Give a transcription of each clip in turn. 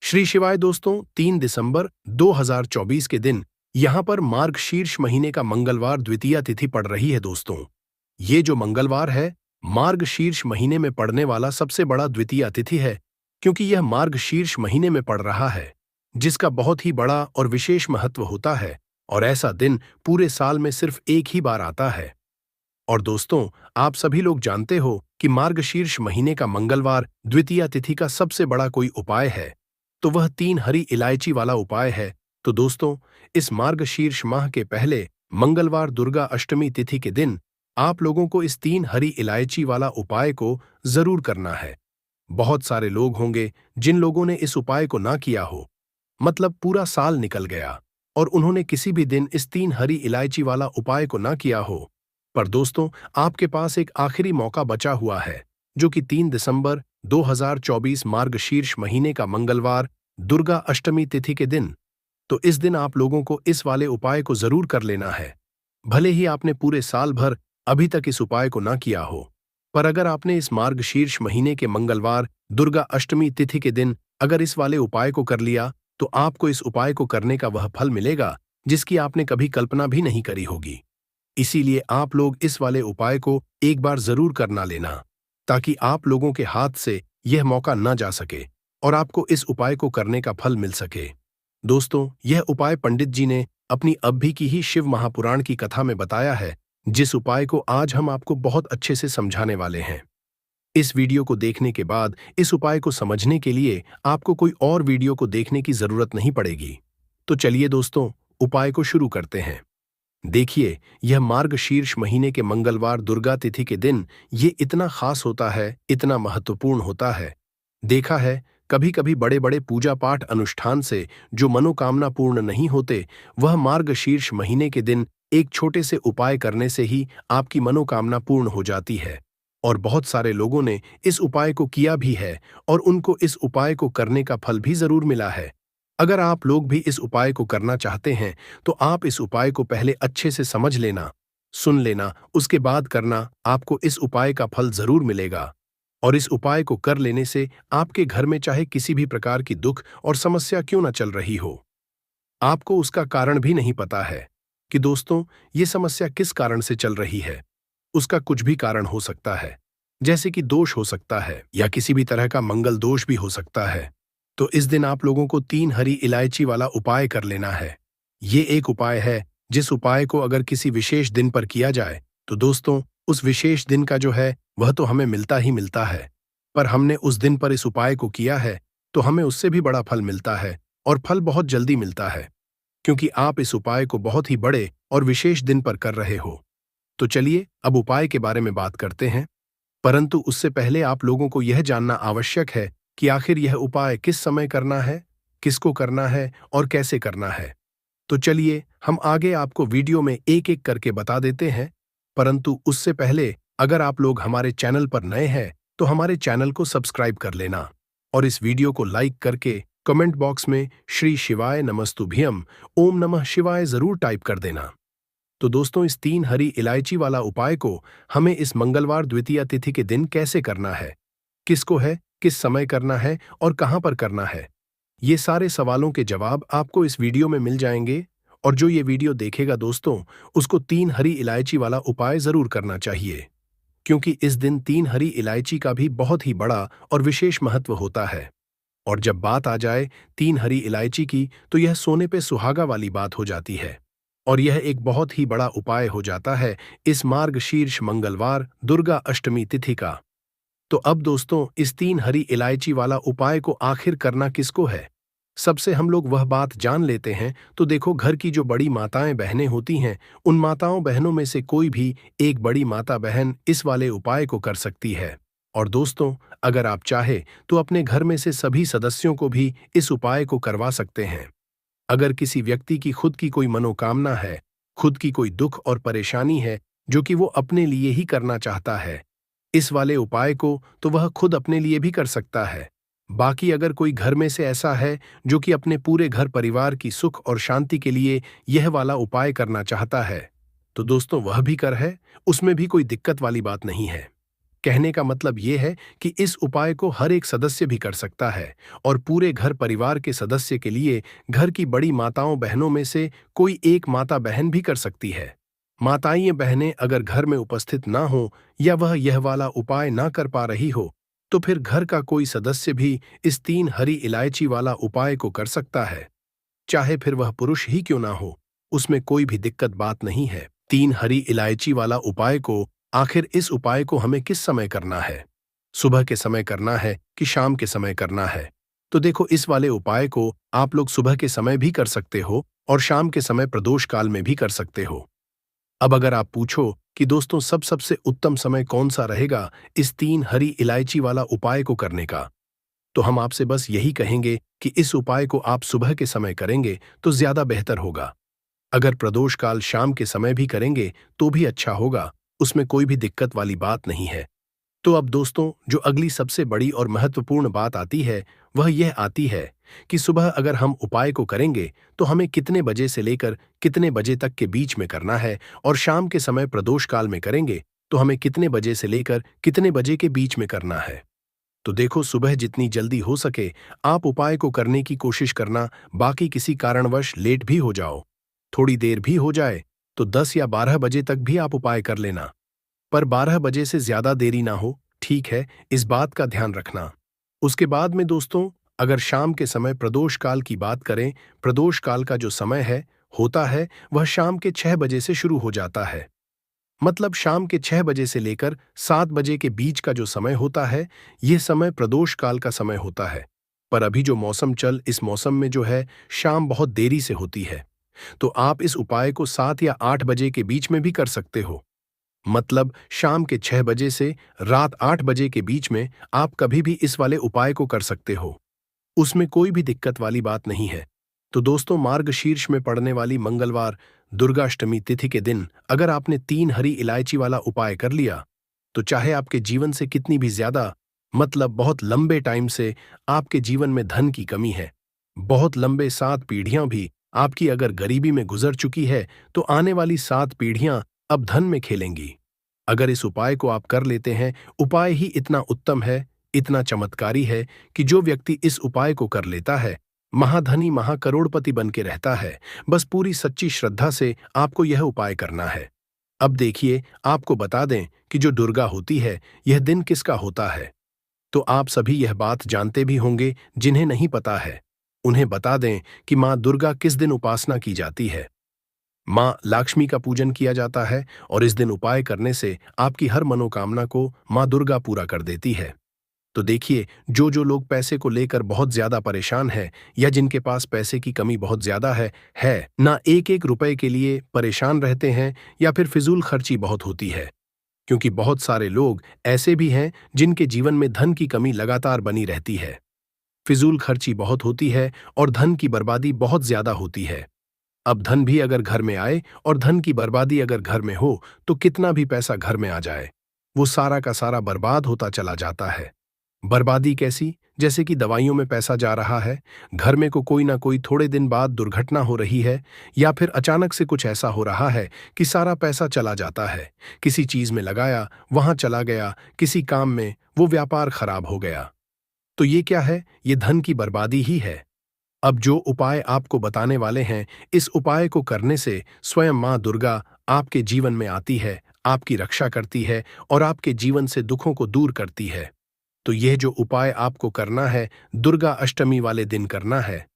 श्री शिवाय दोस्तों, 3 दिसंबर 2024 के दिन यहाँ पर मार्गशीर्ष महीने का मंगलवार द्वितीया तिथि पड़ रही है दोस्तों। ये जो मंगलवार है, मार्गशीर्ष महीने में पड़ने वाला सबसे बड़ा द्वितीया तिथि है, क्योंकि यह मार्गशीर्ष महीने में पड़ रहा है, जिसका बहुत ही बड़ा और विशेष महत्व होता है। और ऐसा दिन पूरे साल में सिर्फ एक ही बार आता है। और दोस्तों, आप सभी लोग जानते हो कि मार्गशीर्ष महीने का मंगलवार द्वितीया तिथि का सबसे बड़ा कोई उपाय है, तो वह 3 हरी इलायची वाला उपाय है। तो दोस्तों, इस मार्गशीर्ष माह के पहले मंगलवार दुर्गा अष्टमी तिथि के दिन आप लोगों को इस 3 हरी इलायची वाला उपाय को जरूर करना है। बहुत सारे लोग होंगे जिन लोगों ने इस उपाय को ना किया हो, मतलब पूरा साल निकल गया और उन्होंने किसी भी दिन इस 3 हरी इलायची वाला उपाय को ना किया हो। पर दोस्तों, आपके पास एक आखिरी मौका बचा हुआ है, जो कि 3 दिसंबर 2024 मार्गशीर्ष महीने का मंगलवार दुर्गा अष्टमी तिथि के दिन। तो इस दिन आप लोगों को इस वाले उपाय को जरूर कर लेना है। भले ही आपने पूरे साल भर अभी तक इस उपाय को ना किया हो, पर अगर आपने इस मार्गशीर्ष महीने के मंगलवार दुर्गा अष्टमी तिथि के दिन अगर इस वाले उपाय को कर लिया, तो आपको इस उपाय को करने का वह फल मिलेगा जिसकी आपने कभी कल्पना भी नहीं करी होगी। इसीलिए आप लोग इस वाले उपाय को एक बार जरूर करना लेना, ताकि आप लोगों के हाथ से यह मौका न जा सके और आपको इस उपाय को करने का फल मिल सके। दोस्तों, यह उपाय पंडित जी ने अपनी अभी की ही शिव महापुराण की कथा में बताया है, जिस उपाय को आज हम आपको बहुत अच्छे से समझाने वाले हैं। इस वीडियो को देखने के बाद इस उपाय को समझने के लिए आपको कोई और वीडियो को देखने की जरूरत नहीं पड़ेगी। तो चलिए दोस्तों, उपाय को शुरू करते हैं। देखिए, यह मार्गशीर्ष महीने के मंगलवार दुर्गा तिथि के दिन ये इतना खास होता है, इतना महत्वपूर्ण होता है। देखा है, कभी कभी बड़े बड़े पूजा पाठ अनुष्ठान से जो मनोकामना पूर्ण नहीं होते, वह मार्गशीर्ष महीने के दिन एक छोटे से उपाय करने से ही आपकी मनोकामना पूर्ण हो जाती है। और बहुत सारे लोगों ने इस उपाय को किया भी है और उनको इस उपाय को करने का फल भी जरूर मिला है। अगर आप लोग भी इस उपाय को करना चाहते हैं, तो आप इस उपाय को पहले अच्छे से समझ लेना, सुन लेना, उसके बाद करना। आपको इस उपाय का फल जरूर मिलेगा। और इस उपाय को कर लेने से आपके घर में चाहे किसी भी प्रकार की दुख और समस्या क्यों न चल रही हो, आपको उसका कारण भी नहीं पता है कि दोस्तों ये समस्या किस कारण से चल रही है। उसका कुछ भी कारण हो सकता है, जैसे कि दोष हो सकता है या किसी भी तरह का मंगल दोष भी हो सकता है। तो इस दिन आप लोगों को 3 हरी इलायची वाला उपाय कर लेना है। ये एक उपाय है, जिस उपाय को अगर किसी विशेष दिन पर किया जाए, तो दोस्तों उस विशेष दिन का जो है वह तो हमें मिलता ही मिलता है। पर हमने उस दिन पर इस उपाय को किया है, तो हमें उससे भी बड़ा फल मिलता है, और फल बहुत जल्दी मिलता है, क्योंकि आप इस उपाय को बहुत ही बड़े और विशेष दिन पर कर रहे हो। तो चलिए अब उपाय के बारे में बात करते हैं। परंतु उससे पहले आप लोगों को यह जानना आवश्यक है कि आखिर यह उपाय किस समय करना है, किसको करना है और कैसे करना है। तो चलिए हम आगे आपको वीडियो में एक एक करके बता देते हैं। परंतु उससे पहले अगर आप लोग हमारे चैनल पर नए हैं, तो हमारे चैनल को सब्सक्राइब कर लेना और इस वीडियो को लाइक करके कमेंट बॉक्स में श्री शिवाय नमस्तुभ्यम ओम नमः शिवाय जरूर टाइप कर देना। तो दोस्तों, इस 3 हरी इलायची वाला उपाय को हमें इस मंगलवार द्वितीया तिथि के दिन कैसे करना है, किसको है, किस समय करना है और कहां पर करना है, ये सारे सवालों के जवाब आपको इस वीडियो में मिल जाएंगे। और जो ये वीडियो देखेगा दोस्तों, उसको 3 हरी इलायची वाला उपाय जरूर करना चाहिए, क्योंकि इस दिन 3 हरी इलायची का भी बहुत ही बड़ा और विशेष महत्व होता है। और जब बात आ जाए 3 हरी इलायची की, तो यह सोने पे सुहागा वाली बात हो जाती है और यह एक बहुत ही बड़ा उपाय हो जाता है इस मार्गशीर्ष मंगलवार दुर्गा अष्टमी तिथि का। तो अब दोस्तों, इस 3 हरी इलायची वाला उपाय को आखिर करना किसको है, सबसे हम लोग वह बात जान लेते हैं। तो देखो, घर की जो बड़ी माताएं बहनें होती हैं, उन माताओं बहनों में से कोई भी एक बड़ी माता बहन इस वाले उपाय को कर सकती है। और दोस्तों, अगर आप चाहे तो अपने घर में से सभी सदस्यों को भी इस उपाय को करवा सकते हैं। अगर किसी व्यक्ति की खुद की कोई मनोकामना है, खुद की कोई दुख और परेशानी है जो कि वो अपने लिए ही करना चाहता है इस वाले उपाय को, तो वह खुद अपने लिए भी कर सकता है। बाकी अगर कोई घर में से ऐसा है जो कि अपने पूरे घर परिवार की सुख और शांति के लिए यह वाला उपाय करना चाहता है, तो दोस्तों वह भी कर है, उसमें भी कोई दिक्कत वाली बात नहीं है। कहने का मतलब ये है कि इस उपाय को हर एक सदस्य भी कर सकता है और पूरे घर परिवार के सदस्य के लिए घर की बड़ी माताओं बहनों में से कोई एक माता बहन भी कर सकती है। माताएं बहनें अगर घर में उपस्थित ना हो या वह यह वाला उपाय ना कर पा रही हो तो फिर घर का कोई सदस्य भी इस 3 हरी इलायची वाला उपाय को कर सकता है, चाहे फिर वह पुरुष ही क्यों ना हो, उसमें कोई भी दिक्कत बात नहीं है। 3 हरी इलायची वाला उपाय को आखिर इस उपाय को हमें किस समय करना है? सुबह के समय करना है कि शाम के समय करना है? तो देखो, इस वाले उपाय को आप लोग सुबह के समय भी कर सकते हो और शाम के समय प्रदोष काल में भी कर सकते हो। अब अगर आप पूछो कि दोस्तों सबसे उत्तम समय कौन सा रहेगा इस 3 हरी इलायची वाला उपाय को करने का, तो हम आपसे बस यही कहेंगे कि इस उपाय को आप सुबह के समय करेंगे तो ज्यादा बेहतर होगा। अगर प्रदोष काल शाम के समय भी करेंगे तो भी अच्छा होगा, उसमें कोई भी दिक्कत वाली बात नहीं है। तो अब दोस्तों, जो अगली सबसे बड़ी और महत्वपूर्ण बात आती है वह यह आती है कि सुबह अगर हम उपाय को करेंगे तो हमें कितने बजे से लेकर कितने बजे तक के बीच में करना है, और शाम के समय प्रदोष काल में करेंगे तो हमें कितने बजे से लेकर कितने बजे के बीच में करना है। तो देखो, सुबह जितनी जल्दी हो सके आप उपाय को करने की कोशिश करना, बाकी किसी कारणवश लेट भी हो जाओ, थोड़ी देर भी हो जाए तो 10 या 12 बजे तक भी आप उपाय कर लेना, पर 12 बजे से ज्यादा देरी ना हो, ठीक है, इस बात का ध्यान रखना। उसके बाद में दोस्तों, अगर शाम के समय प्रदोष काल की बात करें, प्रदोष काल का जो समय है होता है वह शाम के 6 बजे से शुरू हो जाता है। मतलब शाम के 6 बजे से लेकर 7 बजे के बीच का जो समय होता है, यह समय प्रदोष काल का समय होता है। पर अभी जो मौसम इस मौसम में जो है शाम बहुत देरी से होती है, तो आप इस उपाय को 7 या 8 बजे के बीच में भी कर सकते हो। मतलब शाम के 6 बजे से रात 8 बजे के बीच में आप कभी भी इस वाले उपाय को कर सकते हो, उसमें कोई भी दिक्कत वाली बात नहीं है। तो दोस्तों, मार्गशीर्ष में पड़ने वाली मंगलवार दुर्गाष्टमी तिथि के दिन अगर आपने 3 हरी इलायची वाला उपाय कर लिया तो चाहे आपके जीवन से कितनी भी ज्यादा, मतलब बहुत लंबे टाइम से आपके जीवन में धन की कमी है, बहुत लंबे 7 पीढ़ियां भी आपकी अगर गरीबी में गुजर चुकी है, तो आने वाली 7 पीढ़ियां अब धन में खेलेंगी। अगर इस उपाय को आप कर लेते हैं, उपाय ही इतना उत्तम है, इतना चमत्कारी है कि जो व्यक्ति इस उपाय को कर लेता है महाधनी महाकरोड़पति बन के रहता है। बस पूरी सच्ची श्रद्धा से आपको यह उपाय करना है। अब देखिए, आपको बता दें कि जो दुर्गा होती है यह दिन किसका होता है, तो आप सभी यह बात जानते भी होंगे। जिन्हें नहीं पता है उन्हें बता दें कि माँ दुर्गा किस दिन उपासना की जाती है। माँ लक्ष्मी का पूजन किया जाता है और इस दिन उपाय करने से आपकी हर मनोकामना को माँ दुर्गा पूरा कर देती है। तो देखिए, जो लोग पैसे को लेकर बहुत ज्यादा परेशान हैं या जिनके पास पैसे की कमी बहुत ज्यादा है ना, एक एक रुपए के लिए परेशान रहते हैं या फिर फिजूल खर्ची बहुत होती है, क्योंकि बहुत सारे लोग ऐसे भी हैं जिनके जीवन में धन की कमी लगातार बनी रहती है, फिजूल खर्ची बहुत होती है और धन की बर्बादी बहुत ज्यादा होती है। अब धन भी अगर घर में आए और धन की बर्बादी अगर घर में हो तो कितना भी पैसा घर में आ जाए वो सारा का सारा बर्बाद होता चला जाता है। बर्बादी कैसी? जैसे कि दवाइयों में पैसा जा रहा है, घर में को कोई ना कोई थोड़े दिन बाद दुर्घटना हो रही है, या फिर अचानक से कुछ ऐसा हो रहा है कि सारा पैसा चला जाता है, किसी चीज में लगाया वहां चला गया, किसी काम में वो व्यापार खराब हो गया। तो ये क्या है? ये धन की बर्बादी ही है। अब जो उपाय आपको बताने वाले हैं, इस उपाय को करने से स्वयं माँ दुर्गा आपके जीवन में आती है, आपकी रक्षा करती है और आपके जीवन से दुखों को दूर करती है। तो यह जो उपाय आपको करना है, दुर्गा अष्टमी वाले दिन करना है।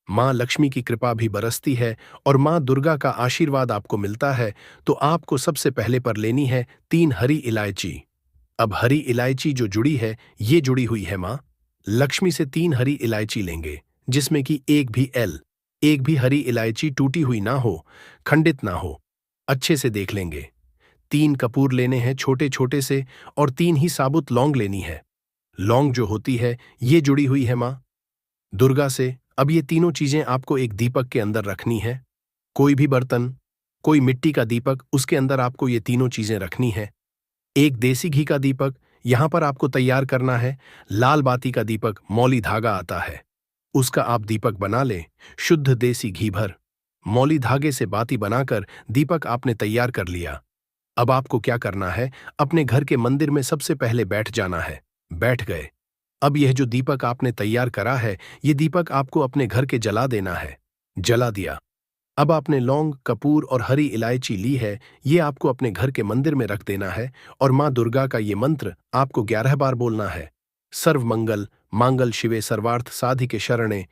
माँ लक्ष्मी की कृपा भी बरसती है और माँ दुर्गा का आशीर्वाद आपको मिलता है। तो आपको सबसे पहले पर लेनी है 3 हरी इलायची। अब हरी इलायची जो जुड़ी है, ये जुड़ी हुई है माँ लक्ष्मी से। 3 हरी इलायची लेंगे जिसमें कि एक भी हरी इलायची टूटी हुई ना हो, खंडित ना हो, अच्छे से देख लेंगे। 3 कपूर लेने हैं छोटे छोटे से और 3 ही साबुत लौंग लेनी है। लौंग जो होती है ये जुड़ी हुई है माँ दुर्गा से। अब ये तीनों चीजें आपको एक दीपक के अंदर रखनी है, कोई भी बर्तन, कोई मिट्टी का दीपक, उसके अंदर आपको ये तीनों चीजें रखनी है। एक देसी घी का दीपक यहां पर आपको तैयार करना है। लाल बाती का दीपक मौली धागा आता है, उसका आप दीपक बना लें। शुद्ध देसी घी भर मौली धागे से बाती बनाकर दीपक आपने तैयार कर लिया। अब आपको क्या करना है, अपने घर के मंदिर में सबसे पहले बैठ जाना है। बैठ गए। अब यह जो दीपक आपने तैयार करा है, ये दीपक आपको अपने घर के जला देना है। जला दिया। अब आपने लौंग, कपूर और हरी इलायची ली है, ये आपको अपने घर के मंदिर में रख देना है और माँ दुर्गा का ये मंत्र आपको 11 बार बोलना है। सर्वमंगल मांगल शिवे सर्वार्थ साधिके शरणे।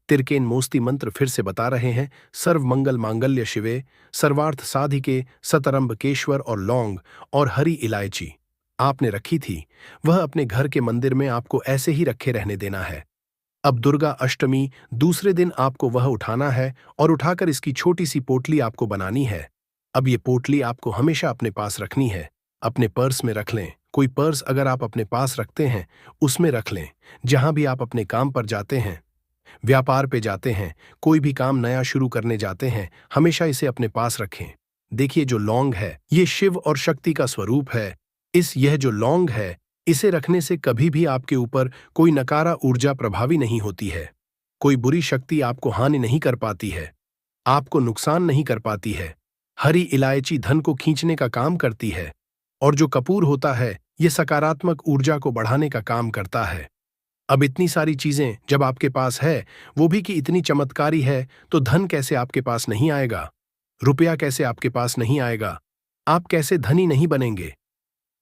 तिरकेन मोस्ती मंत्र फिर से बता रहे हैं। सर्वमंगल मांगल्य शिवे सर्वार्थ साधिके सतरंबकेश्वर और लौंग और हरी इलायची आपने रखी थी, वह अपने घर के मंदिर में आपको ऐसे ही रखे रहने देना है। अब दुर्गा अष्टमी दूसरे दिन आपको वह उठाना है और उठाकर इसकी छोटी सी पोटली आपको बनानी है। अब ये पोटली आपको हमेशा अपने पास रखनी है। अपने पर्स में रख लें। कोई पर्स अगर आप अपने पास रखते हैं, उसमें रख लें। जहां भी आप अपने काम पर जाते हैं, व्यापार पे जाते हैं, कोई भी काम नया शुरू करने जाते हैं, हमेशा इसे अपने पास रखें। देखिए, जो लौंग है, ये शिव और शक्ति का स्वरूप है। यह जो लौंग है, इसे रखने से कभी भी आपके ऊपर कोई नकारा ऊर्जा प्रभावी नहीं होती है। कोई बुरी शक्ति आपको हानि नहीं कर पाती है, आपको नुकसान नहीं कर पाती है। हरी इलायची धन को खींचने का काम करती है और जो कपूर होता है, ये सकारात्मक ऊर्जा को बढ़ाने का काम करता है। अब इतनी सारी चीजें जब आपके पास है, वो भी कि इतनी चमत्कारी है, तो धन कैसे आपके पास नहीं आएगा? रुपया कैसे आपके पास नहीं आएगा? आप कैसे धनी नहीं बनेंगे?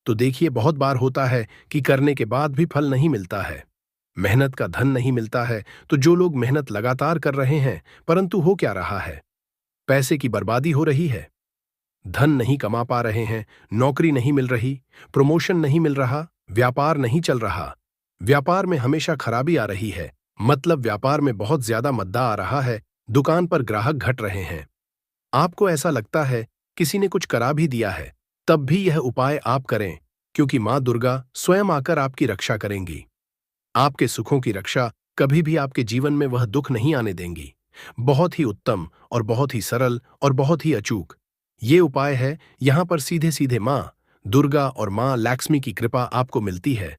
तो देखिए, बहुत बार होता है कि करने के बाद भी फल नहीं मिलता है, मेहनत का धन नहीं मिलता है। तो जो लोग मेहनत लगातार कर रहे हैं, परंतु हो क्या रहा है? पैसे की बर्बादी हो रही है, धन नहीं कमा पा रहे हैं, नौकरी नहीं मिल रही, प्रमोशन नहीं मिल रहा, व्यापार नहीं चल रहा, व्यापार में हमेशा खराबी आ रही है, मतलब व्यापार में बहुत ज्यादा मद्दा आ रहा है, दुकान पर ग्राहक घट रहे हैं। आपको ऐसा लगता है किसी ने कुछ करा भी दिया है, तब भी यह उपाय आप करें, क्योंकि मां दुर्गा स्वयं आकर आपकी रक्षा करेंगी। आपके सुखों की रक्षा कभी भी आपके जीवन में वह दुख नहीं आने देंगी। बहुत ही उत्तम और बहुत ही सरल और बहुत ही अचूक ये उपाय है। यहां पर सीधे सीधे मां दुर्गा और मां लक्ष्मी की कृपा आपको मिलती है।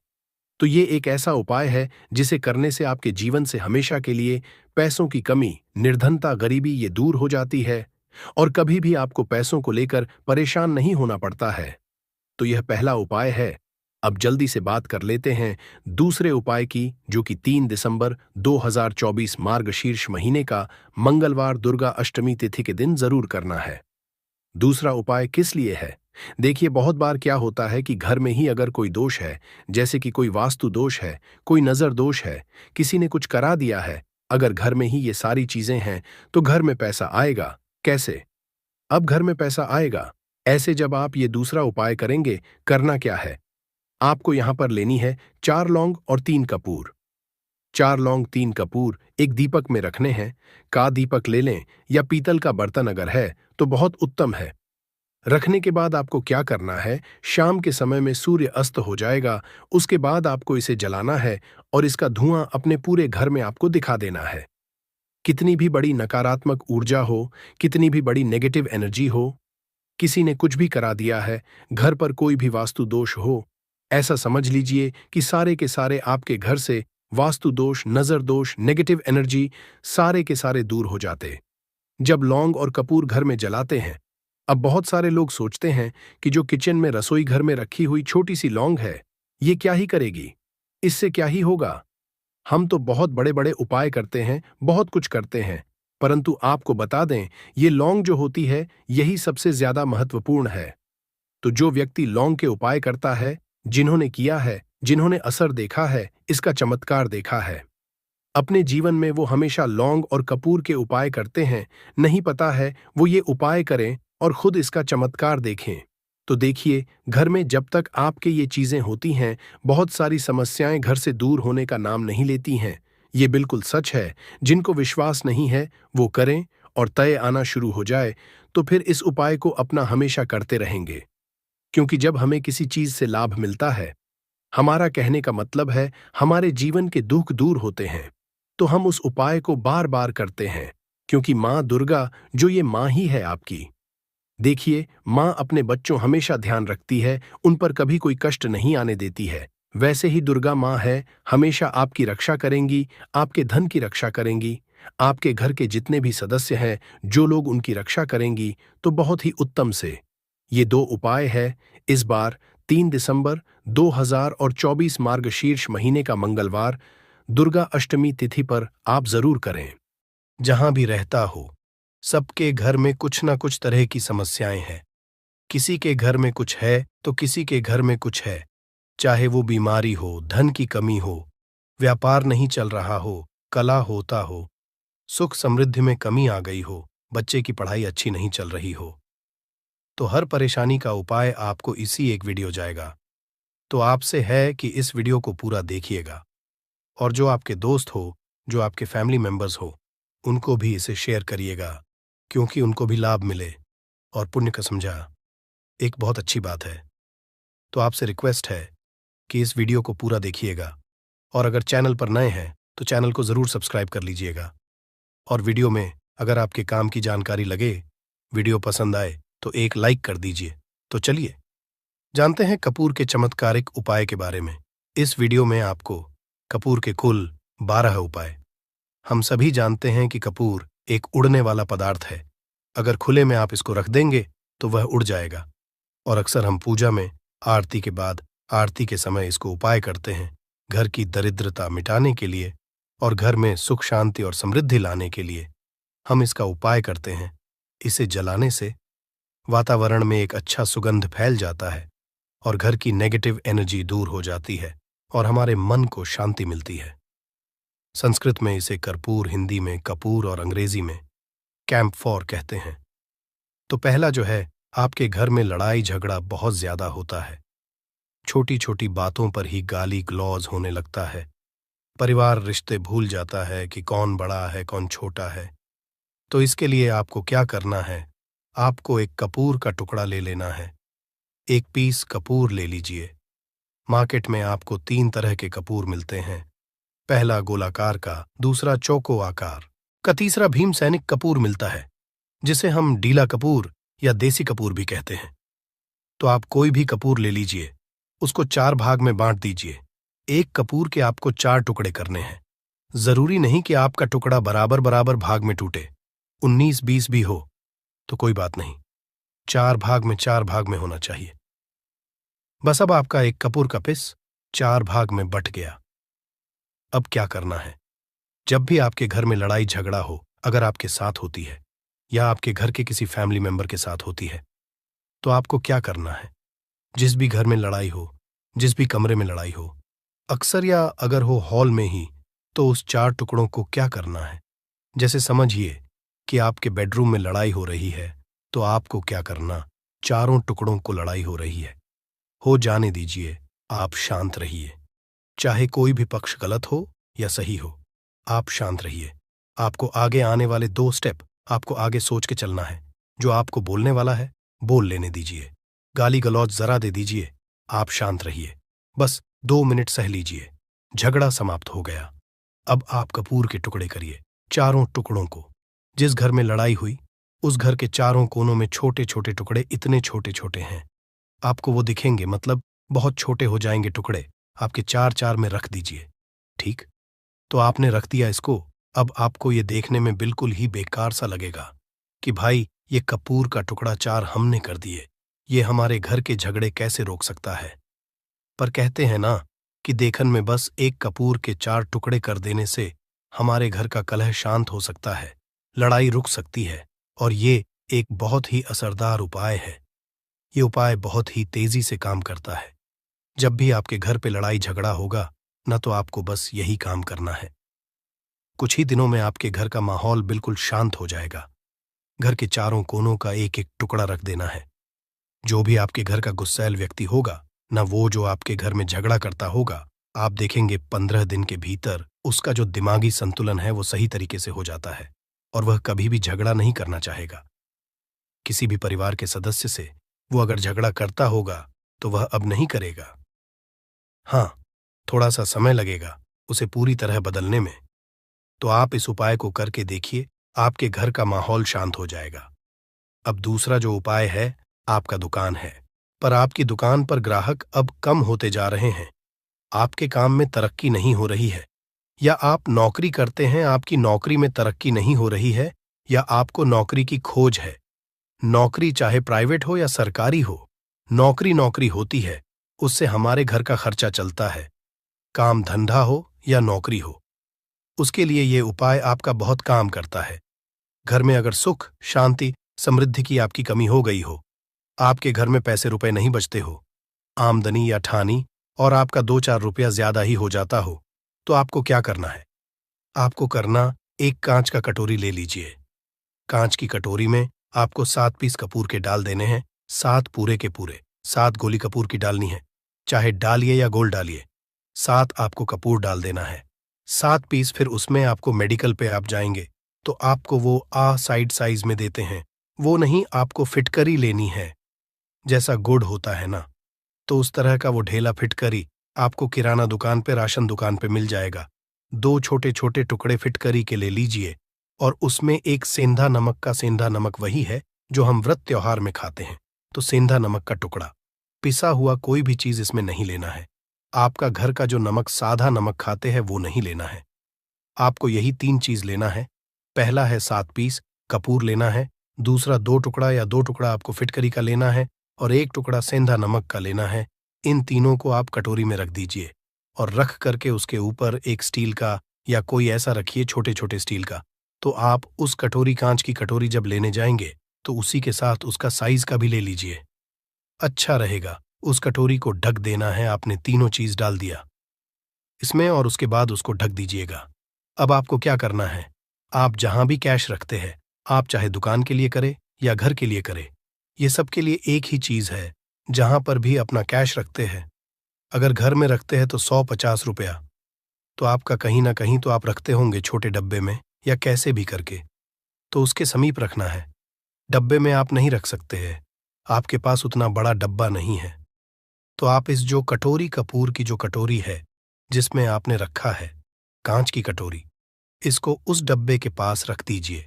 तो ये एक ऐसा उपाय है जिसे करने से आपके जीवन से हमेशा के लिए पैसों की कमी, निर्धनता, गरीबी ये दूर हो जाती है और कभी भी आपको पैसों को लेकर परेशान नहीं होना पड़ता है। तो यह पहला उपाय है। अब जल्दी से बात कर लेते हैं दूसरे उपाय की, जो कि 3 दिसंबर 2024 मार्गशीर्ष महीने का मंगलवार दुर्गा अष्टमी तिथि के दिन जरूर करना है। दूसरा उपाय किस लिए है? देखिए, बहुत बार क्या होता है कि घर में ही अगर कोई दोष है, जैसे कि कोई वास्तु दोष है, कोई नजर दोष है, किसी ने कुछ करा दिया है, अगर घर में ही ये सारी चीजें हैं, तो घर में पैसा आएगा कैसे? अब घर में पैसा आएगा ऐसे जब आप ये दूसरा उपाय करेंगे। करना क्या है? आपको यहां पर लेनी है 4 लौंग और 3 कपूर। 4 लौंग, 3 कपूर एक दीपक में रखने हैं। का दीपक ले लें या पीतल का बर्तन अगर है तो बहुत उत्तम है। रखने के बाद आपको क्या करना है, शाम के समय में सूर्य अस्त हो जाएगा, उसके बाद आपको इसे जलाना है और इसका धुआं अपने पूरे घर में आपको दिखा देना है। कितनी भी बड़ी नकारात्मक ऊर्जा हो, कितनी भी बड़ी नेगेटिव एनर्जी हो, किसी ने कुछ भी करा दिया है, घर पर कोई भी वास्तु दोष हो, ऐसा समझ लीजिए कि सारे के सारे आपके घर से वास्तु दोष, नजर दोष, नेगेटिव एनर्जी सारे के सारे दूर हो जाते जब लौंग और कपूर घर में जलाते हैं। अब बहुत सारे लोग सोचते हैं कि जो किचन में, रसोई घर में रखी हुई छोटी सी लौंग है, ये क्या ही करेगी, इससे क्या ही होगा। हम तो बहुत बड़े बड़े उपाय करते हैं, बहुत कुछ करते हैं, परंतु आपको बता दें, ये लौंग जो होती है, यही सबसे ज्यादा महत्वपूर्ण है। तो जो व्यक्ति लौंग के उपाय करता है, जिन्होंने किया है, जिन्होंने असर देखा है, इसका चमत्कार देखा है, अपने जीवन में वो हमेशा लौंग और कपूर के उपाय करते हैं। नहीं पता है, वो ये उपाय करें और खुद इसका चमत्कार देखें। तो देखिए, घर में जब तक आपके ये चीजें होती हैं, बहुत सारी समस्याएं घर से दूर होने का नाम नहीं लेती हैं। ये बिल्कुल सच है। जिनको विश्वास नहीं है, वो करें और तय आना शुरू हो जाए, तो फिर इस उपाय को अपना हमेशा करते रहेंगे। क्योंकि जब हमें किसी चीज से लाभ मिलता है, हमारा कहने का मतलब है हमारे जीवन के दुख दूर होते हैं, तो हम उस उपाय को बार बार करते हैं, क्योंकि माँ दुर्गा जो ये माँ ही है आपकी। देखिए, माँ अपने बच्चों हमेशा ध्यान रखती है, उन पर कभी कोई कष्ट नहीं आने देती है। वैसे ही दुर्गा माँ है, हमेशा आपकी रक्षा करेंगी, आपके धन की रक्षा करेंगी। आपके घर के जितने भी सदस्य हैं, जो लोग उनकी रक्षा करेंगी, तो बहुत ही उत्तम से ये दो उपाय है इस बार 3 दिसंबर 2024 मार्गशीर्ष महीने का मंगलवार दुर्गा अष्टमी तिथि पर आप जरूर करें। जहां भी रहता हो, सबके घर में कुछ ना कुछ तरह की समस्याएं हैं। किसी के घर में कुछ है तो किसी के घर में कुछ है। चाहे वो बीमारी हो, धन की कमी हो, व्यापार नहीं चल रहा हो, कला होता हो, सुख समृद्धि में कमी आ गई हो, बच्चे की पढ़ाई अच्छी नहीं चल रही हो, तो हर परेशानी का उपाय आपको इसी एक वीडियो जाएगा। तो आपसे है कि इस वीडियो को पूरा देखिएगा और जो आपके दोस्त हो, जो आपके फैमिली मेंबर्स हो, उनको भी इसे शेयर करिएगा, क्योंकि उनको भी लाभ मिले और पुण्य का समझा एक बहुत अच्छी बात है। तो आपसे रिक्वेस्ट है कि इस वीडियो को पूरा देखिएगा और अगर चैनल पर नए हैं तो चैनल को ज़रूर सब्सक्राइब कर लीजिएगा। और वीडियो में अगर आपके काम की जानकारी लगे, वीडियो पसंद आए तो एक लाइक कर दीजिए। तो चलिए जानते हैं कपूर के चमत्कारिक उपाय के बारे में। इस वीडियो में आपको कपूर के कुल 12 उपाय। हम सभी जानते हैं कि कपूर एक उड़ने वाला पदार्थ है। अगर खुले में आप इसको रख देंगे तो वह उड़ जाएगा और अक्सर हम पूजा में आरती के बाद, आरती के समय इसको उपाय करते हैं, घर की दरिद्रता मिटाने के लिए और घर में सुख शांति और समृद्धि लाने के लिए हम इसका उपाय करते हैं। इसे जलाने से वातावरण में एक अच्छा सुगंध फैल जाता है और घर की नेगेटिव एनर्जी दूर हो जाती है और हमारे मन को शांति मिलती है। संस्कृत में इसे कर्पूर, हिंदी में कपूर और अंग्रेजी में कैम्फोर कहते हैं। तो पहला जो है, आपके घर में लड़ाई झगड़ा बहुत ज्यादा होता है। छोटी छोटी बातों पर ही गाली गलौज होने लगता है। परिवार रिश्ते भूल जाता है कि कौन बड़ा है कौन छोटा है। तो इसके लिए आपको क्या करना है, आपको एक कपूर का टुकड़ा ले लेना है। 1 पीस कपूर ले लीजिए। मार्केट में आपको 3 तरह के कपूर मिलते हैं। पहला गोलाकार का, दूसरा चौको आकार का, तीसरा भीम सैनिक कपूर मिलता है, जिसे हम डीला कपूर या देसी कपूर भी कहते हैं। तो आप कोई भी कपूर ले लीजिए, उसको 4 भाग में बांट दीजिए। एक कपूर के आपको 4 टुकड़े करने हैं। जरूरी नहीं कि आपका टुकड़ा बराबर बराबर भाग में टूटे, 19-20 भी हो तो कोई बात नहीं, 4 भाग में होना चाहिए। बस अब आपका एक कपूर का पिस 4 भाग में बट गया। अब क्या करना है, जब भी आपके घर में लड़ाई झगड़ा हो, अगर आपके साथ होती है या आपके घर के किसी फैमिली मेंबर के साथ होती है, तो आपको क्या करना है। जिस भी घर में लड़ाई हो, जिस भी कमरे में लड़ाई हो, अक्सर या अगर हो हॉल में ही, तो उस 4 टुकड़ों को क्या करना है। जैसे समझिए कि आपके बेडरूम में लड़ाई हो रही है, तो आपको क्या करना, चारों टुकड़ों को लड़ाई हो रही है, हो जाने दीजिए, आप शांत रहिए। चाहे कोई भी पक्ष गलत हो या सही हो, आप शांत रहिए। आपको आगे आने वाले 2 स्टेप आपको आगे सोच के चलना है। जो आपको बोलने वाला है बोल लेने दीजिए, गाली गलौज जरा दे दीजिए, आप शांत रहिए। बस 2 मिनट सह लीजिए, झगड़ा समाप्त हो गया। अब आप कपूर के टुकड़े करिए, चारों टुकड़ों को। जिस घर में लड़ाई हुई, उस घर के चारों कोनों में छोटे छोटे टुकड़े, इतने छोटे छोटे हैं आपको वो दिखेंगे, मतलब बहुत छोटे हो जाएंगे टुकड़े, आपके 4-4 में रख दीजिए। ठीक, तो आपने रख दिया इसको। अब आपको ये देखने में बिल्कुल ही बेकार सा लगेगा कि भाई ये कपूर का टुकड़ा 4 हमने कर दिए, ये हमारे घर के झगड़े कैसे रोक सकता है। पर कहते हैं ना कि देखन में बस एक कपूर के 4 टुकड़े कर देने से हमारे घर का कलह शांत हो सकता है, लड़ाई रुक सकती है। और ये एक बहुत ही असरदार उपाय है। ये उपाय बहुत ही तेजी से काम करता है। जब भी आपके घर पे लड़ाई झगड़ा होगा ना, तो आपको बस यही काम करना है। कुछ ही दिनों में आपके घर का माहौल बिल्कुल शांत हो जाएगा। घर के चारों कोनों का एक एक टुकड़ा रख देना है। जो भी आपके घर का गुस्सैल व्यक्ति होगा ना, वो जो आपके घर में झगड़ा करता होगा, आप देखेंगे 15 दिन के भीतर उसका जो दिमागी संतुलन है वो सही तरीके से हो जाता है और वह कभी भी झगड़ा नहीं करना चाहेगा। किसी भी परिवार के सदस्य से वो अगर झगड़ा करता होगा तो वह अब नहीं करेगा। हाँ, थोड़ा सा समय लगेगा उसे पूरी तरह बदलने में। तो आप इस उपाय को करके देखिए, आपके घर का माहौल शांत हो जाएगा। अब दूसरा जो उपाय है, आपका दुकान है, पर आपकी दुकान पर ग्राहक अब कम होते जा रहे हैं, आपके काम में तरक्की नहीं हो रही है, या आप नौकरी करते हैं, आपकी नौकरी में तरक्की नहीं हो रही है, या आपको नौकरी की खोज है, नौकरी चाहे प्राइवेट हो या सरकारी हो, नौकरी नौकरी होती है, उससे हमारे घर का खर्चा चलता है। काम धंधा हो या नौकरी हो, उसके लिए ये उपाय आपका बहुत काम करता है। घर में अगर सुख, शांति, समृद्धि की आपकी कमी हो गई हो, आपके घर में पैसे रुपए नहीं बचते हो, आमदनी या ठानी और आपका 2-4 रुपया ज्यादा ही हो जाता हो, तो आपको क्या करना है? आपको करना, एक कांच का कटोरी ले लीजिए। कांच की कटोरी में आपको 7 पीस कपूर के डाल देने हैं, 7 पूरे के पूरे। 7 गोली कपूर की डालनी है, चाहे डालिए या गोल डालिए। 7 आपको कपूर डाल देना है, 7 पीस। फिर उसमें आपको मेडिकल पे आप जाएंगे तो आपको वो साइड साइज में देते हैं, वो नहीं, आपको फिटकरी लेनी है। जैसा गुड़ होता है ना, तो उस तरह का वो ढेला फिटकरी आपको किराना दुकान पे, राशन दुकान पे मिल जाएगा। 2 छोटे छोटे टुकड़े फिटकरी के ले लीजिए और उसमें एक सेंधा नमक का, सेंधा नमक वही है जो हम व्रत त्योहार में खाते हैं, तो सेंधा नमक का टुकड़ा। पिसा हुआ कोई भी चीज इसमें नहीं लेना है। आपका घर का जो नमक, साधा नमक खाते हैं, वो नहीं लेना है। आपको यही 3 चीज लेना है। पहला है 7 पीस कपूर लेना है, दूसरा 2 टुकड़ा या 2 टुकड़ा आपको फिटकरी का लेना है और 1 टुकड़ा सेंधा नमक का लेना है। इन तीनों को आप कटोरी में रख दीजिए और रख करके उसके ऊपर एक स्टील का या कोई ऐसा रखिए, छोटे छोटे स्टील का। तो आप उस कटोरी, कांच की कटोरी जब लेने जाएंगे तो उसी के साथ उसका साइज का भी ले लीजिए, अच्छा रहेगा। उस कटोरी को ढक देना है, आपने तीनों चीज डाल दिया इसमें और उसके बाद उसको ढक दीजिएगा। अब आपको क्या करना है, आप जहां भी कैश रखते हैं, आप चाहे दुकान के लिए करें या घर के लिए करें, ये सब के लिए एक ही चीज है। जहां पर भी अपना कैश रखते हैं, अगर घर में रखते हैं तो 100-50 रुपया, तो आपका कहीं ना कहीं तो आप रखते होंगे छोटे डब्बे में या कैसे भी करके, तो उसके समीप रखना है। डब्बे में आप नहीं रख सकते हैं, आपके पास उतना बड़ा डब्बा नहीं है, तो आप इस जो कटोरी, कपूर की जो कटोरी है जिसमें आपने रखा है, कांच की कटोरी, इसको उस डब्बे के पास रख दीजिए।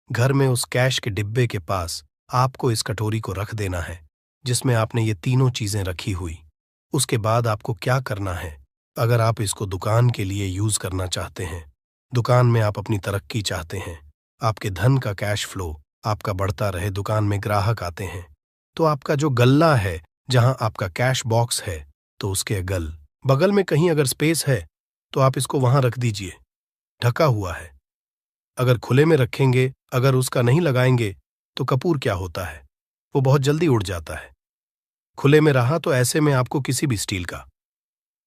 घर में उस कैश के डिब्बे के पास आपको इस कटोरी को रख देना है जिसमें आपने ये तीनों चीजें रखी हुई। उसके बाद आपको क्या करना है, अगर आप इसको दुकान के लिए यूज करना चाहते हैं, दुकान में आप अपनी तरक्की चाहते हैं, आपके धन का कैश फ्लो आपका बढ़ता रहे, दुकान में ग्राहक आते हैं, तो आपका जो गल्ला है, जहां आपका कैश बॉक्स है, तो उसके बगल में कहीं अगर स्पेस है तो आप इसको वहां रख दीजिए, ढका हुआ है। अगर खुले में रखेंगे, अगर उसका नहीं लगाएंगे, तो कपूर क्या होता है, वो बहुत जल्दी उड़ जाता है। खुले में रहा तो ऐसे में आपको किसी भी स्टील का,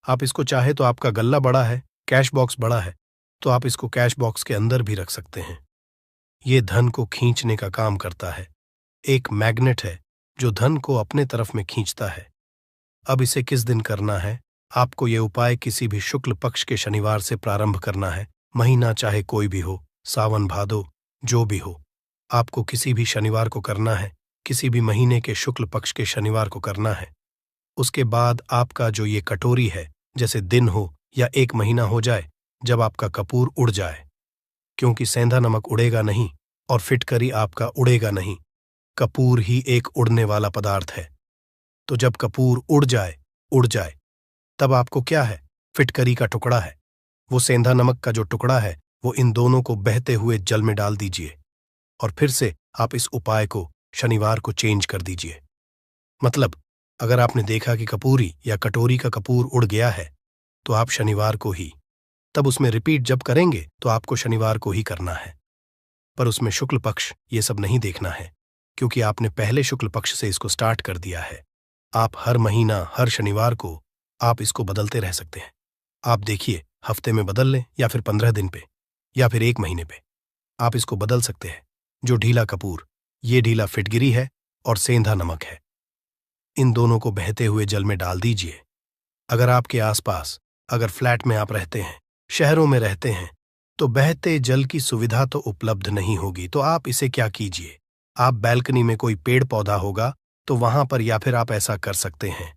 आप इसको चाहे तो, आपका गल्ला बड़ा है, कैश बॉक्स बड़ा है, तो आप इसको कैश बॉक्स के अंदर भी रख सकते हैं। ये धन को खींचने का काम करता है, एक मैग्नेट है जो धन को अपने तरफ में खींचता है। अब इसे किस दिन करना है, आपको ये उपाय किसी भी शुक्ल पक्ष के शनिवार से प्रारंभ करना है। महीना चाहे कोई भी हो, सावन भादो जो भी हो, आपको किसी भी शनिवार को करना है, किसी भी महीने के शुक्ल पक्ष के शनिवार को करना है। उसके बाद आपका जो ये कटोरी है, जैसे दिन हो या 1 महीना हो जाए, जब आपका कपूर उड़ जाए, क्योंकि सेंधा नमक उड़ेगा नहीं और फिटकरी आपका उड़ेगा नहीं, कपूर ही एक उड़ने वाला पदार्थ है। तो जब कपूर उड़ जाए, तब आपको क्या है, फिटकरी का टुकड़ा है, वो सेंधा नमक का जो टुकड़ा है, वो इन दोनों को बहते हुए जल में डाल दीजिए और फिर से आप इस उपाय को शनिवार को चेंज कर दीजिए। मतलब अगर आपने देखा कि कपूरी या कटोरी का कपूर उड़ गया है, तो आप शनिवार को ही, तब उसमें रिपीट जब करेंगे तो आपको शनिवार को ही करना है। पर उसमें शुक्ल पक्ष ये सब नहीं देखना है, क्योंकि आपने पहले शुक्ल पक्ष से इसको स्टार्ट कर दिया है। आप हर महीना, हर शनिवार को आप इसको बदलते रह सकते हैं। आप देखिए, हफ्ते में बदल लें या फिर 15 दिन पे या फिर 1 महीने पे, आप इसको बदल सकते हैं। जो ढीला कपूर, ये ढीला फिटगिरी है और सेंधा नमक है, इन दोनों को बहते हुए जल में डाल दीजिए। अगर आपके आसपास, अगर फ्लैट में आप रहते हैं, शहरों में रहते हैं, तो बहते जल की सुविधा तो उपलब्ध नहीं होगी, तो आप इसे क्या कीजिए, आप बैल्कनी में कोई पेड़ पौधा होगा तो वहां पर, या फिर आप ऐसा कर सकते हैं,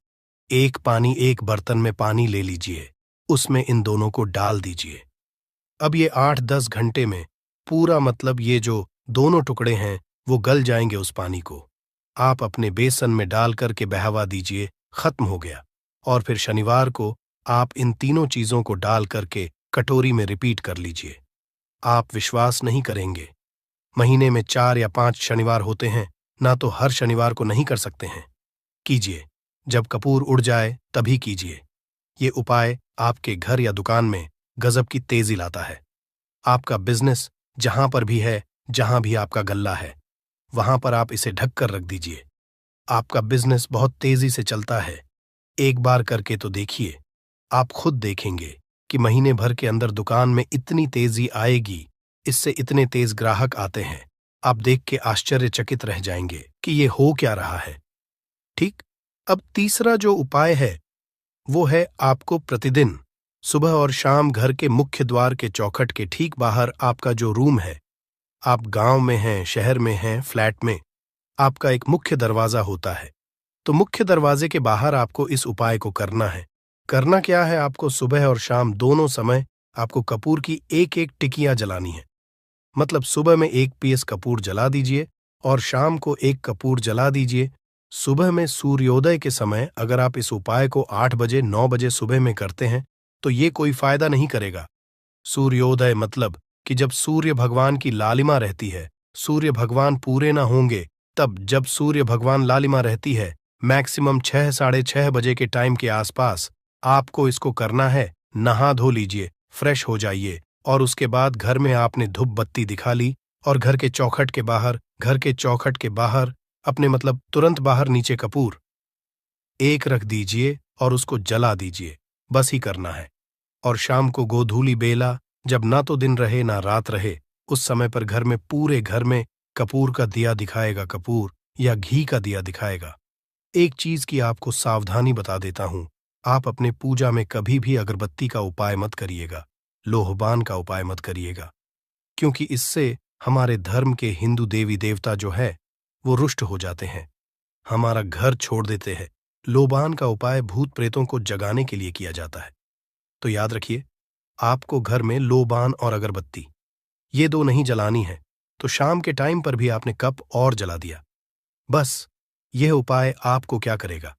एक बर्तन में पानी ले लीजिए, उसमें इन दोनों को डाल दीजिए। अब ये 8-10 घंटे में पूरा, मतलब ये जो दोनों टुकड़े हैं वो गल जाएंगे उस पानी को। आप अपने बेसन में डाल करके बहावा दीजिए, खत्म हो गया। और फिर शनिवार को आप इन तीनों चीजों को डाल करके कटोरी में रिपीट कर लीजिए। आप विश्वास नहीं करेंगे, महीने में 4 या 5 शनिवार होते हैं, ना तो हर शनिवार को नहीं कर सकते हैं। कीजिए, जब कपूर उड़ जाए तभी कीजिए। ये उपाय आपके घर या दुकान में गजब की तेजी लाता है। आपका बिजनेस जहां पर भी है, जहां भी आपका गल्ला है, वहां पर आप इसे ढक कर रख दीजिए। आपका बिजनेस बहुत तेजी से चलता है। एक बार करके तो देखिए, आप खुद देखेंगे कि महीने भर के अंदर दुकान में इतनी तेजी आएगी, इससे इतने तेज ग्राहक आते हैं। आप देख के आश्चर्यचकित रह जाएंगे कि ये हो क्या रहा है। ठीक। अब तीसरा जो उपाय है वो है आपको प्रतिदिन सुबह और शाम घर के मुख्य द्वार के चौखट के ठीक बाहर आपका जो रूम है, आप गांव में हैं, शहर में हैं, फ्लैट में, आपका एक मुख्य दरवाजा होता है। तो मुख्य दरवाजे के बाहर आपको इस उपाय को करना है। करना क्या है, आपको सुबह और शाम दोनों समय आपको कपूर की एक एक टिकियां जलानी है। मतलब सुबह में 1 पीस कपूर जला दीजिए और शाम को 1 कपूर जला दीजिए। सुबह में सूर्योदय के समय अगर आप इस उपाय को 8 बजे 9 बजे सुबह में करते हैं तो ये कोई फायदा नहीं करेगा। सूर्योदय मतलब कि जब सूर्य भगवान की लालिमा रहती है, सूर्य भगवान पूरे ना होंगे, तब जब सूर्य भगवान लालिमा रहती है, मैक्सिमम 6 साढ़े 6 बजे के टाइम के आसपास आपको इसको करना है। नहा धो लीजिए, फ्रेश हो जाइए और उसके बाद घर में आपने धूप बत्ती दिखा ली और घर के चौखट के बाहर अपने मतलब तुरंत बाहर नीचे कपूर एक रख दीजिए और उसको जला दीजिए। बस ही करना है। और शाम को गोधूली बेला, जब ना तो दिन रहे ना रात रहे, उस समय पर घर में पूरे घर में कपूर का दिया दिखाएगा, कपूर या घी का दिया दिखाएगा। एक चीज की आपको सावधानी बता देता हूं, आप अपने पूजा में कभी भी अगरबत्ती का उपाय मत करिएगा, लोहबान का उपाय मत करिएगा, क्योंकि इससे हमारे धर्म के हिंदू देवी देवता जो है वो रुष्ट हो जाते हैं, हमारा घर छोड़ देते हैं। लोबान का उपाय भूत प्रेतों को जगाने के लिए किया जाता है। तो याद रखिए, आपको घर में लोबान और अगरबत्ती ये दो नहीं जलानी है, तो शाम के टाइम पर भी आपने कप और जला दिया। बस यह उपाय आपको क्या करेगा,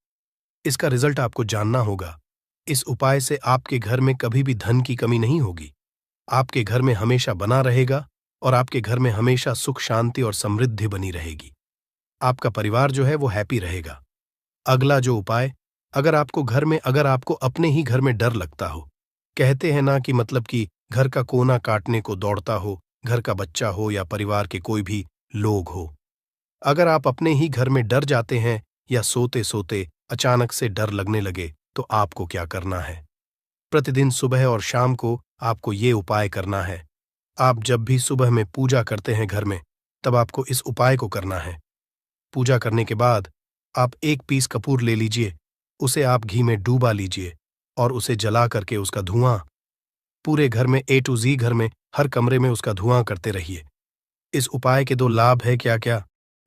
इसका रिजल्ट आपको जानना होगा। इस उपाय से आपके घर में कभी भी धन की कमी नहीं होगी, आपके घर में हमेशा बना रहेगा और आपके घर में हमेशा सुख शांति और समृद्धि बनी रहेगी। आपका परिवार जो है वो हैप्पी रहेगा। अगला जो उपाय, अगर आपको अपने ही घर में डर लगता हो, कहते हैं ना कि मतलब कि घर का कोना काटने को दौड़ता हो, घर का बच्चा हो या परिवार के कोई भी लोग हो, अगर आप अपने ही घर में डर जाते हैं या सोते सोते अचानक से डर लगने लगे, तो आपको क्या करना है, प्रतिदिन सुबह और शाम को आपको ये उपाय करना है। आप जब भी सुबह में पूजा करते हैं घर में, तब आपको इस उपाय को करना है। पूजा करने के बाद आप 1 पीस कपूर ले लीजिए, उसे आप घी में डूबा लीजिए और उसे जला करके उसका धुआं पूरे घर में A to Z घर में हर कमरे में उसका धुआं करते रहिए। इस उपाय के 2 लाभ है क्या क्या।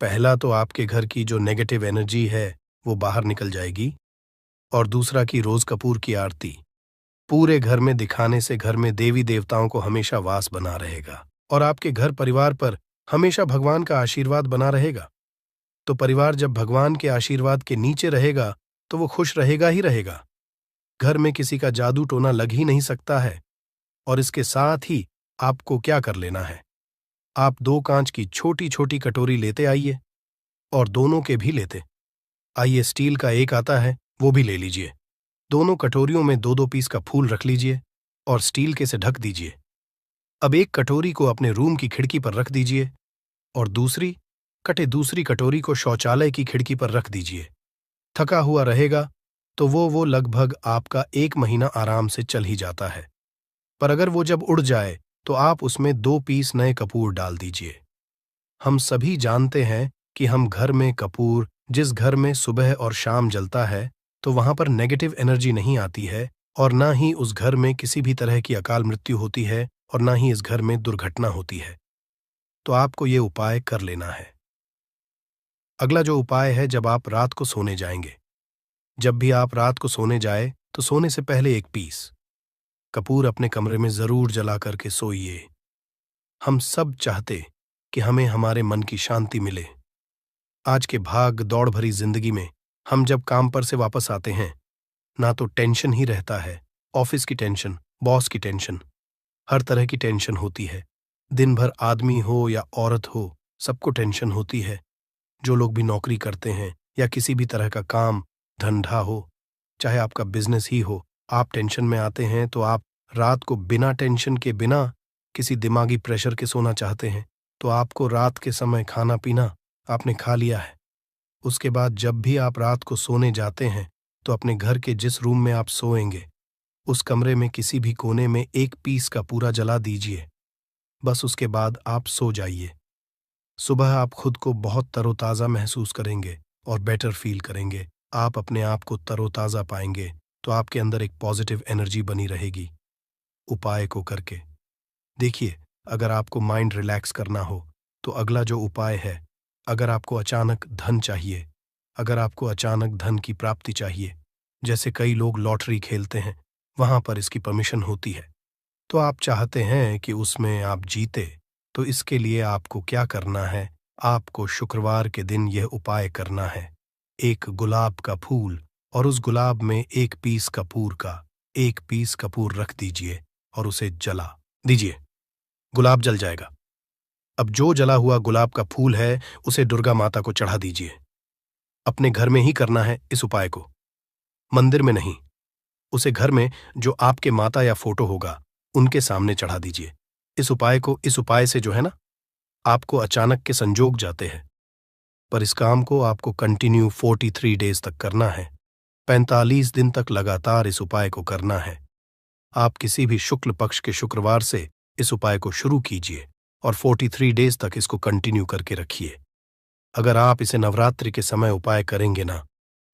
पहला तो आपके घर की जो नेगेटिव एनर्जी है वो बाहर निकल जाएगी और दूसरा कि रोज कपूर की आरती पूरे घर में दिखाने से घर में देवी देवताओं को हमेशा वास बना रहेगा और आपके घर परिवार पर हमेशा भगवान का आशीर्वाद बना रहेगा। तो परिवार जब भगवान के आशीर्वाद के नीचे रहेगा तो वो खुश रहेगा ही रहेगा। घर में किसी का जादू टोना लग ही नहीं सकता है। और इसके साथ ही आपको क्या कर लेना है, आप 2 कांच की छोटी छोटी कटोरी लेते आइए और दोनों के भी लेते आइए, स्टील का एक आता है वो भी ले लीजिए। दोनों कटोरियों में 2-2 पीस का फूल रख लीजिए और स्टील के से ढक दीजिए। अब एक कटोरी को अपने रूम की खिड़की पर रख दीजिए और दूसरी कटोरी को शौचालय की खिड़की पर रख दीजिए। थका हुआ रहेगा तो वो लगभग आपका 1 महीना आराम से चल ही जाता है। पर अगर वो जब उड़ जाए तो आप उसमें 2 पीस नए कपूर डाल दीजिए। हम सभी जानते हैं कि हम घर में कपूर जिस घर में सुबह और शाम जलता है तो वहां पर नेगेटिव एनर्जी नहीं आती है और ना ही उस घर में किसी भी तरह की अकाल मृत्यु होती है और ना ही इस घर में दुर्घटना होती है। तो आपको ये उपाय कर लेना है। अगला जो उपाय है, जब आप रात को सोने जाएंगे, जब भी आप रात को सोने जाए तो सोने से पहले 1 पीस कपूर अपने कमरे में जरूर जला करके सोइए। हम सब चाहते कि हमें हमारे मन की शांति मिले। आज के भाग दौड़ भरी जिंदगी में हम जब काम पर से वापस आते हैं, ना तो टेंशन ही रहता है, ऑफिस की टेंशन, बॉस की टेंशन, हर तरह की टेंशन होती है। दिन भर आदमी हो या औरत हो, सबको टेंशन होती है। जो लोग भी नौकरी करते हैं या किसी भी तरह का काम धंधा हो, चाहे आपका बिजनेस ही हो, आप टेंशन में आते हैं तो आप रात को बिना टेंशन के, बिना किसी दिमागी प्रेशर के सोना चाहते हैं, तो आपको रात के समय खाना पीना आपने खा लिया है। उसके बाद जब भी आप रात को सोने जाते हैं तो अपने घर के जिस रूम में आप सोएंगे उस कमरे में किसी भी कोने में एक पीस का पूरा जला दीजिए। बस उसके बाद आप सो जाइए। सुबह आप खुद को बहुत तरोताज़ा महसूस करेंगे और बेटर फील करेंगे। आप अपने आप को तरोताज़ा पाएंगे तो आपके अंदर एक पॉजिटिव एनर्जी बनी रहेगी। उपाय को करके देखिए, अगर आपको माइंड रिलैक्स करना हो तो अगला जो उपाय है, अगर आपको अचानक धन चाहिए, अगर आपको अचानक धन की प्राप्ति चाहिए, जैसे कई लोग लॉटरी खेलते हैं, वहां पर इसकी परमिशन होती है, तो आप चाहते हैं कि उसमें आप जीते, तो इसके लिए आपको क्या करना है? आपको शुक्रवार के दिन यह उपाय करना है। एक गुलाब का फूल और उस गुलाब में एक पीस कपूर रख दीजिए और उसे जला दीजिए। गुलाब जल जाएगा। अब जो जला हुआ गुलाब का फूल है उसे दुर्गा माता को चढ़ा दीजिए। अपने घर में ही करना है इस उपाय को, मंदिर में नहीं। उसे घर में जो आपके माता या फोटो होगा उनके सामने चढ़ा दीजिए। इस उपाय से जो है ना, आपको अचानक के संजोग जाते हैं, पर इस काम को आपको कंटिन्यू 43 डेज तक करना है। 45 दिन तक लगातार इस उपाय को करना है। आप किसी भी शुक्ल पक्ष के शुक्रवार से इस उपाय को शुरू कीजिए और 43 डेज तक इसको कंटिन्यू करके रखिए। अगर आप इसे नवरात्रि के समय उपाय करेंगे ना,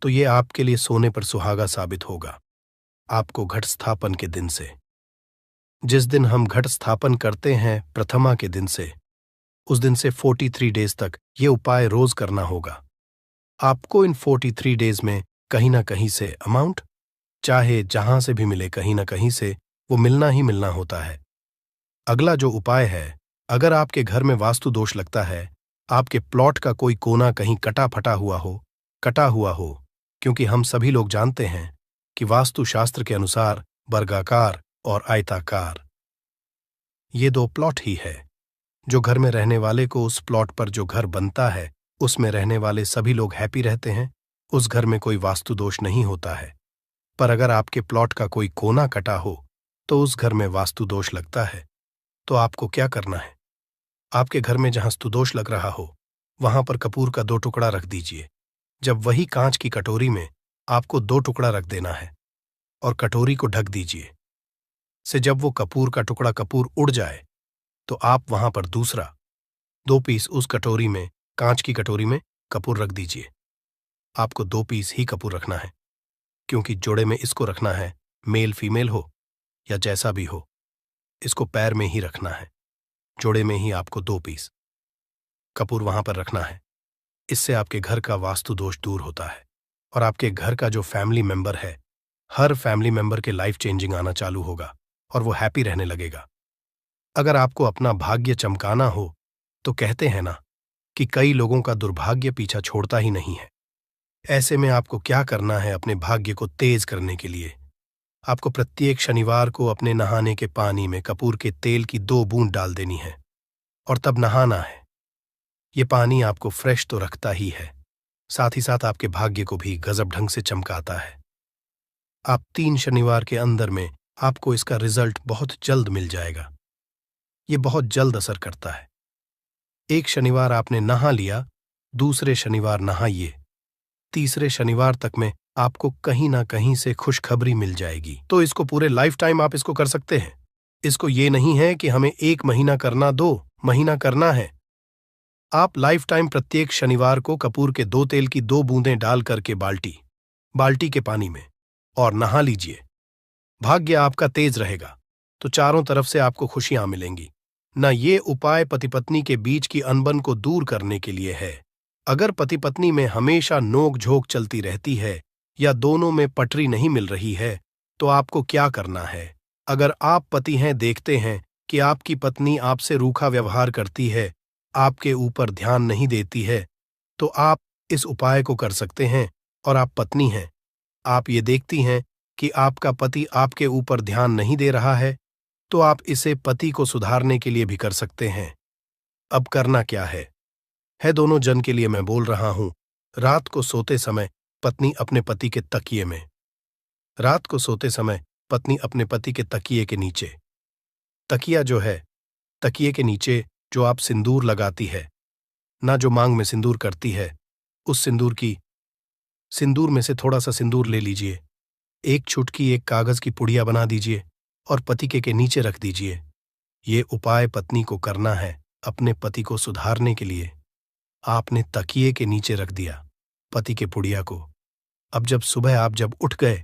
तो ये आपके लिए सोने पर सुहागा साबित होगा। आपको घट स्थापन के दिन से, जिस दिन हम घट स्थापन करते हैं प्रथमा के दिन से, उस दिन से 43 डेज तक ये उपाय रोज करना होगा। आपको इन 43 डेज में कहीं ना कहीं से अमाउंट, चाहे जहां से भी मिले, कहीं ना कहीं से वो मिलना ही मिलना होता है। अगला जो उपाय है, अगर आपके घर में वास्तु दोष लगता है, आपके प्लॉट का कोई कोना कहीं कटा हुआ हो, क्योंकि हम सभी लोग जानते हैं कि वास्तु शास्त्र के अनुसार वर्गाकार और आयताकार ये दो प्लॉट ही है। जो घर में रहने वाले को उस प्लॉट पर जो घर बनता है उसमें रहने वाले सभी लोग हैप्पी रहते हैं, उस घर में कोई वास्तु दोष नहीं होता है। पर अगर आपके प्लॉट का कोई कोना कटा हो तो उस घर में वास्तु दोष लगता है। तो आपको क्या करना है? आपके घर में जहां स्तुदोष लग रहा हो वहां पर कपूर का 2 टुकड़ा रख दीजिए। जब वही कांच की कटोरी में आपको 2 टुकड़ा रख देना है और कटोरी को ढक दीजिए। से जब वो कपूर का टुकड़ा कपूर उड़ जाए तो आप वहां पर दूसरा 2 पीस उस कटोरी में, कांच की कटोरी में कपूर रख दीजिए। आपको 2 पीस ही कपूर रखना है, क्योंकि जोड़े में इसको रखना है, मेल फीमेल हो या जैसा भी हो, इसको पैर में ही रखना है। जोड़े में ही आपको 2 पीस कपूर वहां पर रखना है। इससे आपके घर का वास्तु दोष दूर होता है और आपके घर का जो फैमिली मेंबर है, हर फैमिली मेंबर के लाइफ चेंजिंग आना चालू होगा और वो हैप्पी रहने लगेगा। अगर आपको अपना भाग्य चमकाना हो तो कहते हैं ना कि कई लोगों का दुर्भाग्य पीछा छोड़ता ही नहीं है। ऐसे में आपको क्या करना है अपने भाग्य को तेज करने के लिए? आपको प्रत्येक शनिवार को अपने नहाने के पानी में कपूर के तेल की 2 बूंद डाल देनी है और तब नहाना है। ये पानी आपको फ्रेश तो रखता ही है, साथ ही साथ आपके भाग्य को भी गजब ढंग से चमकाता है। आप 3 शनिवार के अंदर में आपको इसका रिजल्ट बहुत जल्द मिल जाएगा। ये बहुत जल्द असर करता है। एक शनिवार आपने नहा लिया, दूसरे शनिवार नहाइए, तीसरे शनिवार तक में आपको कहीं ना कहीं से खुशखबरी मिल जाएगी। तो इसको पूरे लाइफ टाइम आप इसको कर सकते हैं। इसको ये नहीं है कि हमें 1 महीना करना, 2 महीना करना है। आप लाइफ टाइम प्रत्येक शनिवार को कपूर के 2 तेल की 2 बूंदें डाल करके बाल्टी के पानी में और नहा लीजिए। भाग्य आपका तेज रहेगा तो चारों तरफ से आपको खुशियां मिलेंगी। न ये उपाय पति पत्नी के बीच की अनबन को दूर करने के लिए है। अगर पति पत्नी में हमेशा नोक झोंक चलती रहती है या दोनों में पटरी नहीं मिल रही है तो आपको क्या करना है? अगर आप पति हैं, देखते हैं कि आपकी पत्नी आपसे रूखा व्यवहार करती है, आपके ऊपर ध्यान नहीं देती है, तो आप इस उपाय को कर सकते हैं। और आप पत्नी हैं, आप ये देखती हैं कि आपका पति आपके ऊपर ध्यान नहीं दे रहा है, तो आप इसे पति को सुधारने के लिए भी कर सकते हैं। अब करना क्या है? है दोनों जन के लिए मैं बोल रहा हूं। रात को सोते समय पत्नी अपने पति के तकिए में, रात को सोते समय पत्नी अपने पति के तकिए के नीचे, तकिया जो है, तकिए के नीचे जो आप सिंदूर लगाती है, ना जो मांग में सिंदूर करती है, उस सिंदूर में से थोड़ा सा सिंदूर ले लीजिए, एक चुटकी एक कागज की पुड़िया बना दीजिए और पति के नीचे रख दीजिए। ये उपाय पत्नी को करना है अपने पति को सुधारने के लिए। आपने तकिए के नीचे रख दिया पति के पुड़िया को। अब जब सुबह आप जब उठ गए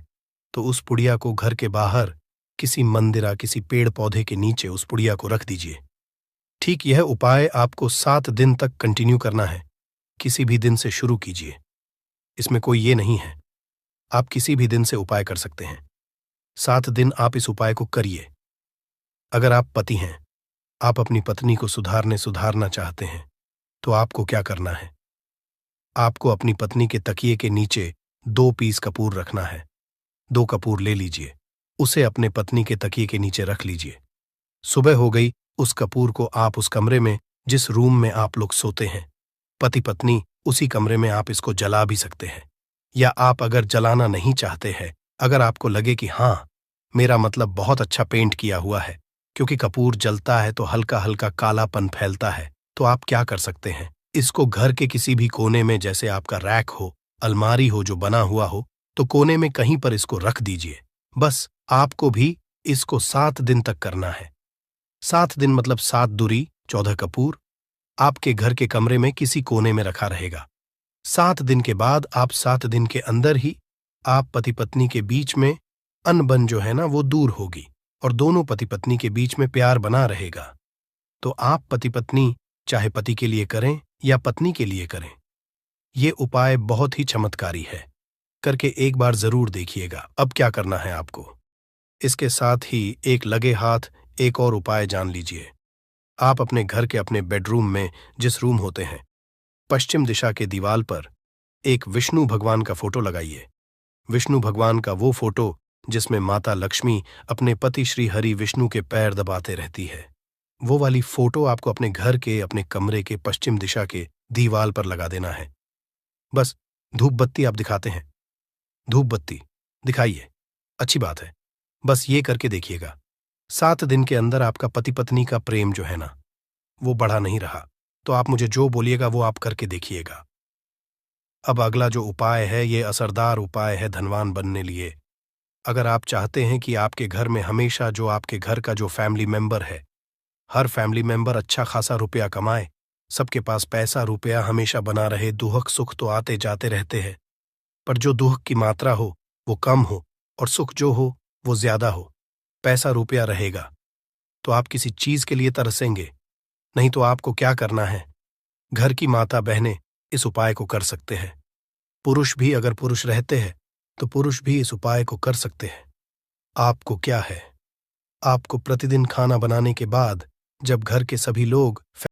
तो उस पुड़िया को घर के बाहर किसी मंदिरा, किसी पेड़ पौधे के नीचे उस पुड़िया को रख दीजिए। ठीक यह उपाय आपको 7 दिन तक कंटिन्यू करना है। किसी भी दिन से शुरू कीजिए, इसमें कोई ये नहीं है, आप किसी भी दिन से उपाय कर सकते हैं। 7 दिन आप इस उपाय को करिए। अगर आप पति हैं, आप अपनी पत्नी को सुधारना चाहते हैं, तो आपको क्या करना है? आपको अपनी पत्नी के तकिए के नीचे 2 पीस कपूर रखना है। 2 कपूर ले लीजिए, उसे अपने पत्नी के तकिए के नीचे रख लीजिए। सुबह हो गई, उस कपूर को आप उस कमरे में, जिस रूम में आप लोग सोते हैं, पति पत्नी, उसी कमरे में आप इसको जला भी सकते हैं। या आप अगर जलाना नहीं चाहते हैं, अगर आपको लगे कि हाँ, मेरा मतलब बहुत अच्छा पेंट किया हुआ है, क्योंकि कपूर जलता है तो हल्का हल्का कालापन फैलता है, तो आप क्या कर सकते हैं, इसको घर के किसी भी कोने में, जैसे आपका रैक हो, अलमारी हो जो बना हुआ हो, तो कोने में कहीं पर इसको रख दीजिए। बस आपको भी इसको 7 दिन तक करना है। 7 दिन मतलब 7 दूरी 14 कपूर आपके घर के कमरे में किसी कोने में रखा रहेगा। 7 दिन के बाद आप 7 दिन के अंदर ही आप पति पत्नी के बीच में अनबन जो है ना वो दूर होगी और दोनों पति पत्नी के बीच में प्यार बना रहेगा। तो आप पति पत्नी चाहे पति के लिए करें या पत्नी के लिए करें, ये उपाय बहुत ही चमत्कारी है, करके एक बार जरूर देखिएगा। अब क्या करना है आपको, इसके साथ ही एक लगे हाथ एक और उपाय जान लीजिए। आप अपने घर के अपने बेडरूम में, जिस रूम होते हैं, पश्चिम दिशा के दीवार पर एक विष्णु भगवान का फोटो लगाइए। विष्णु भगवान का वो फोटो जिसमें माता लक्ष्मी अपने पति श्री हरि विष्णु के पैर दबाते रहती है, वो वाली फोटो आपको अपने घर के, अपने कमरे के पश्चिम दिशा के दीवार पर लगा देना है। बस धूप बत्ती आप दिखाते हैं, धूप बत्ती दिखाइए, अच्छी बात है, बस ये करके देखिएगा। 7 दिन के अंदर आपका पति पत्नी का प्रेम जो है ना, वो बढ़ा नहीं रहा, तो आप मुझे जो बोलिएगा वो आप करके देखिएगा। अब अगला जो उपाय है, ये असरदार उपाय है धनवान बनने लिए। अगर आप चाहते हैं कि आपके घर में हमेशा जो आपके घर का जो फैमिली मेंबर है, हर फैमिली मेंबर अच्छा खासा रुपया कमाए, सबके पास पैसा रुपया हमेशा बना रहे, दुख सुख तो आते जाते रहते हैं, पर जो दुख की मात्रा हो वो कम हो और सुख जो हो वो ज्यादा हो, पैसा रुपया रहेगा, तो आप किसी चीज के लिए तरसेंगे। नहीं तो आपको क्या करना है, घर की माता बहनें इस उपाय को कर सकते हैं। पुरुष भी, अगर पुरुष रहते हैं तो पुरुष भी इस उपाय को कर सकते हैं। आपको क्या है, आपको प्रतिदिन खाना बनाने के बाद जब घर के सभी लोग